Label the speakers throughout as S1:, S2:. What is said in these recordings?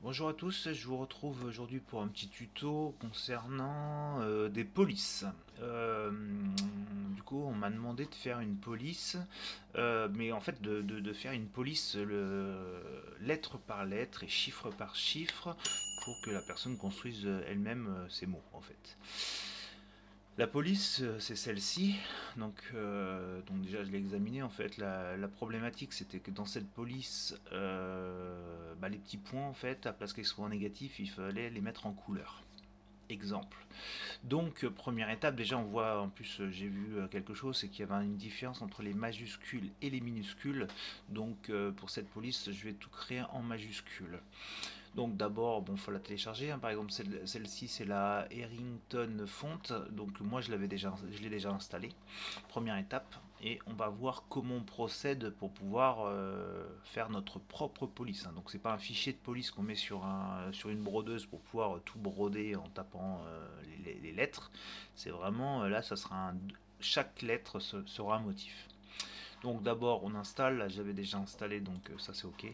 S1: Bonjour à tous, je vous retrouve aujourd'hui pour un petit tuto concernant des polices. Du coup, on m'a demandé de faire une police, mais en fait de faire une police lettre par lettre et chiffre par chiffre pour que la personne construise elle-même ses mots en fait. La police, c'est celle-ci. Donc déjà, je l'ai examiné. En fait, la problématique, c'était que dans cette police, les petits points, en fait, à place qu'ils soient en négatif, il fallait les mettre en couleur. Exemple. Donc, première étape, déjà, on voit, en plus, j'ai vu quelque chose, c'est qu'il y avait une différence entre les majuscules et les minuscules. Donc, pour cette police, je vais tout créer en majuscules. Donc d'abord, bon, faut la télécharger, hein. Par exemple, celle-ci, c'est la Harrington Font. Donc moi, je l'ai déjà installée. Première étape. Et on va voir comment on procède pour pouvoir faire notre propre police, hein. Donc c'est pas un fichier de police qu'on met sur une brodeuse pour pouvoir tout broder en tapant les lettres. C'est vraiment, là, chaque lettre sera un motif. Donc d'abord on installe, là j'avais déjà installé donc ça c'est ok.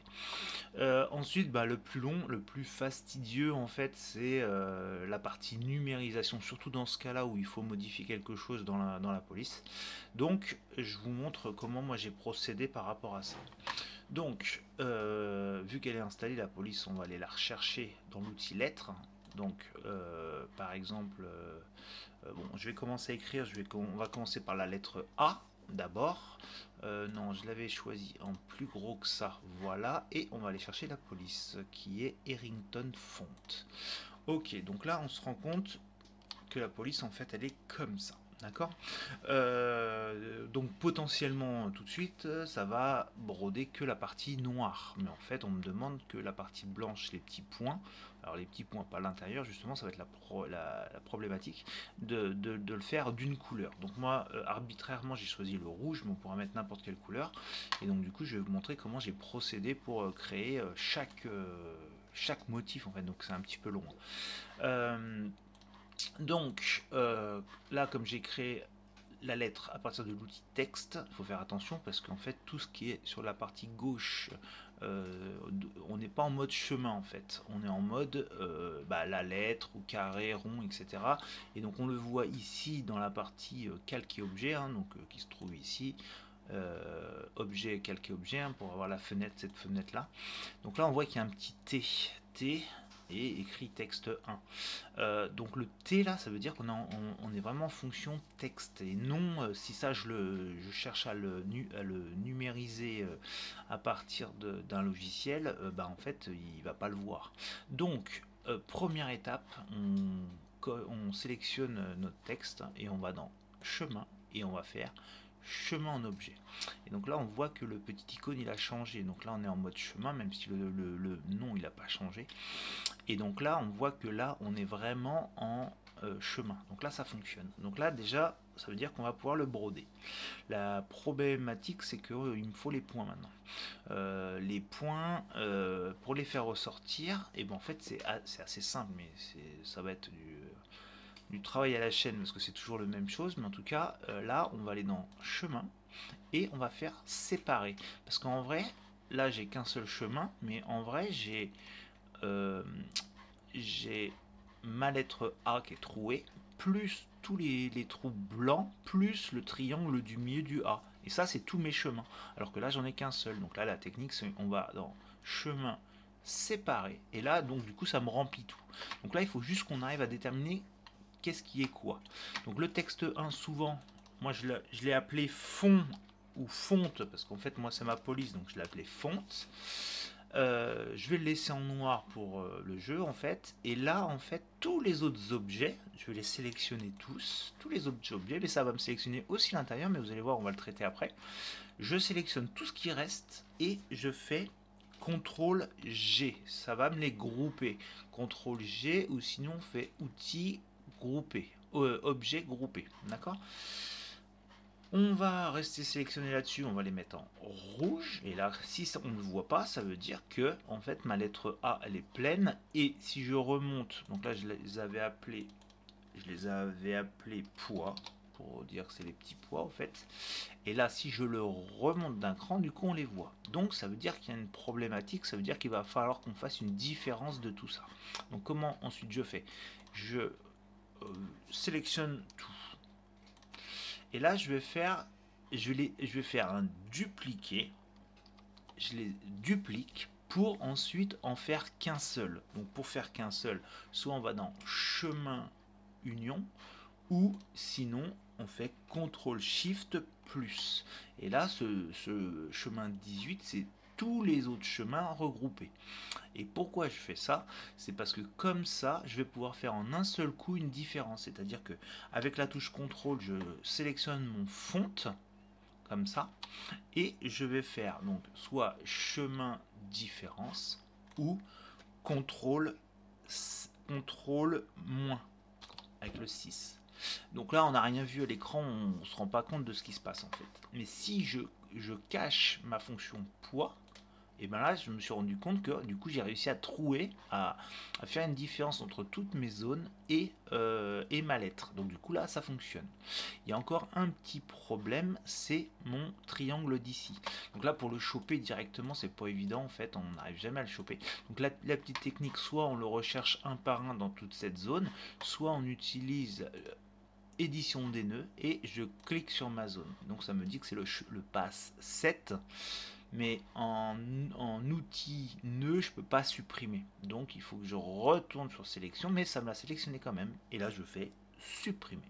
S1: Ensuite, le plus long, le plus fastidieux en fait, c'est la partie numérisation, surtout dans ce cas-là où il faut modifier quelque chose dans la police. Donc, je vous montre comment moi j'ai procédé par rapport à ça. Donc, vu qu'elle est installée, la police, on va aller la rechercher dans l'outil lettres. Donc, par exemple, je vais commencer à écrire, on va commencer par la lettre A d'abord. Non, je l'avais choisi en plus gros que ça. Voilà, et on va aller chercher la police qui est Harrington Font. Ok, donc là on se rend compte que la police en fait elle est comme ça. D'accord. Donc potentiellement tout de suite ça va broder que la partie noire. Mais en fait on me demande que la partie blanche, les petits points. Alors les petits points pas l'intérieur, justement ça va être la problématique de le faire d'une couleur. Donc moi arbitrairement j'ai choisi le rouge, mais on pourra mettre n'importe quelle couleur. Et donc du coup je vais vous montrer comment j'ai procédé pour créer chaque motif en fait. Donc c'est un petit peu long. Euh, Là, comme j'ai créé la lettre à partir de l'outil texte, il faut faire attention parce qu'en fait, tout ce qui est sur la partie gauche, on n'est pas en mode chemin en fait. On est en mode la lettre ou carré, rond, etc. Et donc, on le voit ici dans la partie calque et objet, hein, qui se trouve ici. Objet, calqué objet, hein, pour avoir cette fenêtre là. Donc là on voit qu'il y a un petit T et écrit texte 1. Donc le T là, ça veut dire on est vraiment en fonction texte et non si ça je cherche à le numériser à partir d'un logiciel, en fait il va pas le voir. Donc première étape, on sélectionne notre texte et on va dans chemin et on va faire chemin en objet. Et donc là on voit que le petit icône il a changé. Donc là on est en mode chemin même si le nom il n'a pas changé. Et donc là, on voit que là, on est vraiment en chemin. Donc là, ça fonctionne. Donc là, déjà, ça veut dire qu'on va pouvoir le broder. La problématique, c'est qu'il me faut les points maintenant. Les points, pour les faire ressortir, et en fait, c'est assez simple, mais ça va être du travail à la chaîne, parce que c'est toujours la même chose. Mais en tout cas, là, on va aller dans chemin, et on va faire séparer. Parce qu'en vrai, là, j'ai qu'un seul chemin, mais en vrai, euh, j'ai ma lettre A qui est trouée, plus tous les trous blancs, plus le triangle du milieu du A. Et ça, c'est tous mes chemins. Alors que là, j'en ai qu'un seul. Donc là, la technique, c'est on va dans chemin séparé. Et là, donc du coup, ça me remplit tout. Donc là, il faut juste qu'on arrive à déterminer qu'est-ce qui est quoi. Donc le texte 1, souvent, moi, je l'ai appelé fond ou fonte, parce qu'en fait, moi, c'est ma police, donc je l'ai appelé fonte. Je vais le laisser en noir pour le jeu en fait, et là en fait tous les autres objets, je vais les sélectionner tous les autres objets, mais ça va me sélectionner aussi l'intérieur, mais vous allez voir on va le traiter après. Je sélectionne tout ce qui reste et je fais CTRL G, ça va me les grouper. CTRL G ou sinon on fait outils grouper, objet groupé, d'accord. On va rester sélectionné là-dessus, on va les mettre en rouge. Et là, si on ne le voit pas, ça veut dire que en fait ma lettre A elle est pleine. Et si je remonte, donc là je les avais appelés poids pour dire que c'est les petits pois en fait. Et là, si je le remonte d'un cran, du coup on les voit. Donc ça veut dire qu'il y a une problématique, ça veut dire qu'il va falloir qu'on fasse une différence de tout ça. Donc comment ensuite je fais? Je sélectionne tout. Et là je vais faire, je vais faire un dupliquer. Je les duplique pour ensuite en faire qu'un seul. Donc pour faire qu'un seul, soit on va dans chemin union, ou sinon on fait CTRL SHIFT plus. Et là ce chemin 18 c'est tous les autres chemins regroupés. Et pourquoi je fais ça? C'est parce que comme ça je vais pouvoir faire en un seul coup une différence. C'est à dire que avec la touche CTRL je sélectionne mon fonte comme ça, et je vais faire donc soit chemin différence ou contrôle moins avec le 6. Donc là on n'a rien vu à l'écran, on ne se rend pas compte de ce qui se passe en fait. Mais si je cache ma fonction poids, et bien là je me suis rendu compte que du coup j'ai réussi à trouver, à faire une différence entre toutes mes zones et ma lettre. Donc du coup là ça fonctionne. Il y a encore un petit problème, c'est mon triangle d'ici. Donc là pour le choper directement c'est pas évident en fait, on n'arrive jamais à le choper. Donc la petite technique, soit on le recherche un par un dans toute cette zone, soit on utilise édition des nœuds et je clique sur ma zone. Donc ça me dit que c'est le pass 7. Mais en outil nœud, je peux pas supprimer. Donc il faut que je retourne sur sélection, mais ça me l'a sélectionné quand même. Et là, je fais supprimer.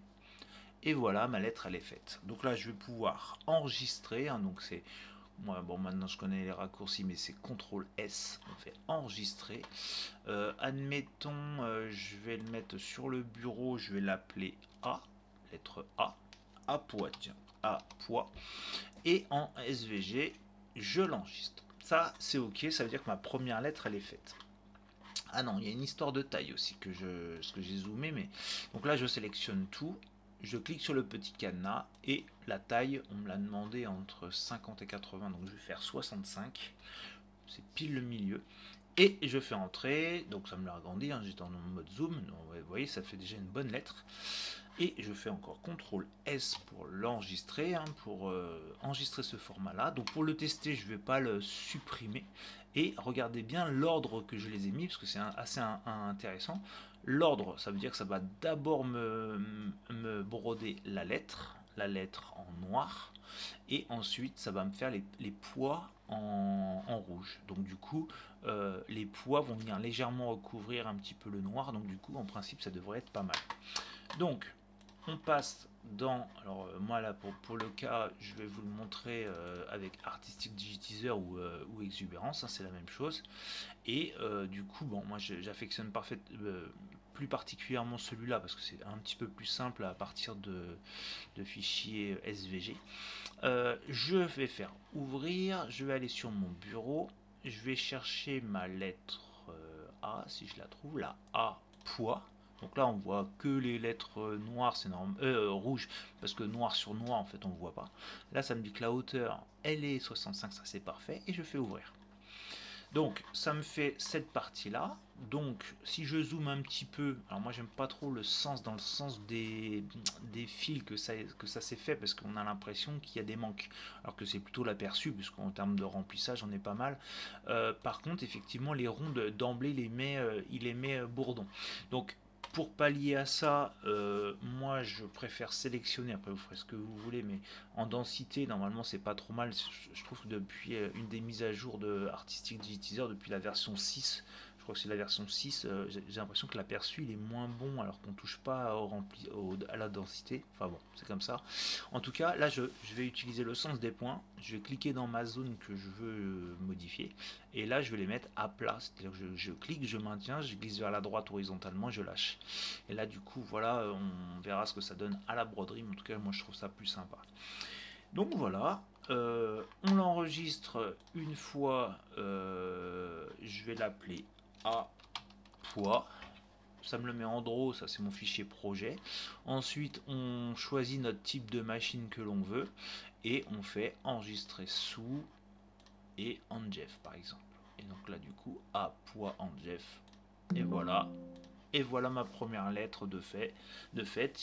S1: Et voilà, ma lettre, elle est faite. Donc là, je vais pouvoir enregistrer. Hein, donc c'est, moi, bon, maintenant je connais les raccourcis, mais c'est CTRL S. On fait enregistrer. Admettons, je vais le mettre sur le bureau. Je vais l'appeler A, lettre A, A poids, tiens, A poids. Et en SVG, je l'enregistre. Ça, c'est OK, ça veut dire que ma première lettre, elle est faite. Ah non, il y a une histoire de taille aussi que j'ai zoomé, mais donc là, je sélectionne tout, je clique sur le petit cadenas et la taille, on me l'a demandé entre 50 et 80, donc je vais faire 65. C'est pile le milieu. Et je fais entrer, donc ça me l'a agrandi, hein, j'étais en mode zoom, donc vous voyez, ça fait déjà une bonne lettre. Et je fais encore CTRL S pour l'enregistrer, hein, pour enregistrer ce format-là. Donc pour le tester, je ne vais pas le supprimer. Et regardez bien l'ordre que je les ai mis, parce que c'est assez intéressant. L'ordre, ça veut dire que ça va d'abord me broder la lettre en noir. Et ensuite, ça va me faire les poids en rouge. Donc du coup, les poids vont venir légèrement recouvrir un petit peu le noir. Donc du coup, en principe, ça devrait être pas mal. Donc, on passe dans, alors moi là pour le cas je vais vous le montrer avec Artistic Digitizer ou Exubérance, hein, c'est la même chose. Et du coup bon, moi j'affectionne plus particulièrement celui-là parce que c'est un petit peu plus simple à partir de fichiers SVG. Je vais faire ouvrir, je vais aller sur mon bureau, je vais chercher ma lettre A, si je la trouve, la A poids. Donc là on voit que les lettres noires, c'est rouge, parce que noir sur noir en fait on ne voit pas. Là ça me dit que la hauteur elle est 65, ça c'est parfait, et je fais ouvrir. Donc ça me fait cette partie là. Donc si je zoome un petit peu, alors moi j'aime pas trop le sens dans le sens des fils que ça s'est fait, parce qu'on a l'impression qu'il y a des manques, alors que c'est plutôt l'aperçu, puisqu'en termes de remplissage on est pas mal. Par contre effectivement les ronds d'emblée il les met bourdon. Donc pour pallier à ça, moi je préfère sélectionner, après vous ferez ce que vous voulez, mais en densité normalement c'est pas trop mal. Je trouve que depuis une des mises à jour de Artistic Digitizer, depuis la version 6, je crois que c'est la version 6, j'ai l'impression que l'aperçu il est moins bon, alors qu'on touche pas à la densité. Enfin bon, c'est comme ça. En tout cas là je vais utiliser le sens des points, je vais cliquer dans ma zone que je veux modifier, et là je vais les mettre à plat, c'est à dire que je clique, je maintiens, je glisse vers la droite horizontalement, je lâche. Et là du coup voilà, on verra ce que ça donne à la broderie, mais en tout cas moi je trouve ça plus sympa. Donc voilà, on l'enregistre une fois, je vais l'appeler A poids, ça me le met en draw, ça c'est mon fichier projet. Ensuite on choisit notre type de machine que l'on veut et on fait enregistrer sous et en Jeff par exemple. Et donc là du coup A poids en Jeff, et voilà, Et voilà ma première lettre de fait.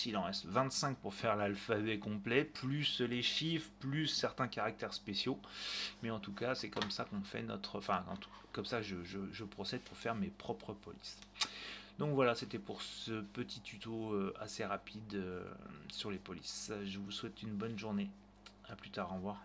S1: Il en reste 25 pour faire l'alphabet complet, plus les chiffres, plus certains caractères spéciaux. Mais en tout cas, c'est comme ça qu'on fait notre... Enfin, comme ça, je procède pour faire mes propres polices. Donc voilà, c'était pour ce petit tuto assez rapide sur les polices. Je vous souhaite une bonne journée. A plus tard, au revoir.